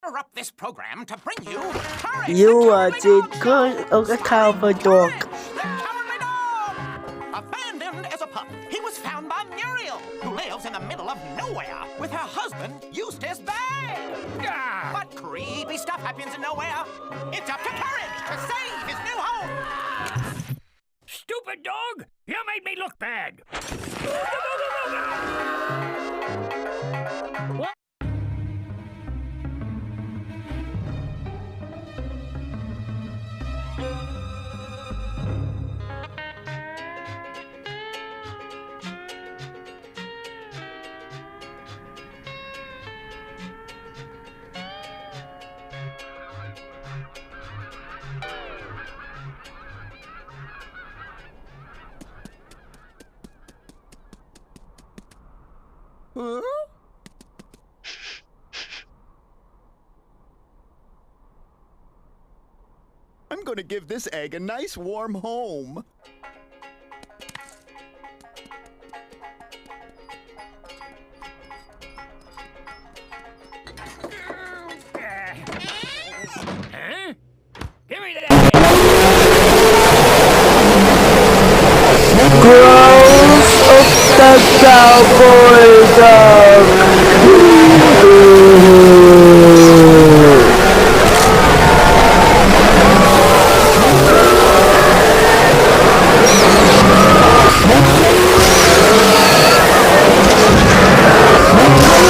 interrupt this program to bring you Courage, You the are Cowardly the Dog! good of a cowboy dog. Courage, the Cowardly Dog! Abandoned as a pup, he was found by Muriel, who lives in the middle of nowhere with her husband, Eustace Bay. But creepy stuff happens in nowhere. It's up to Courage to save his new home. Stupid dog! You made me look bad! Huh? I'm gonna give this egg a nice warm home. Huh? Give me that! Growth of the cowboy dog.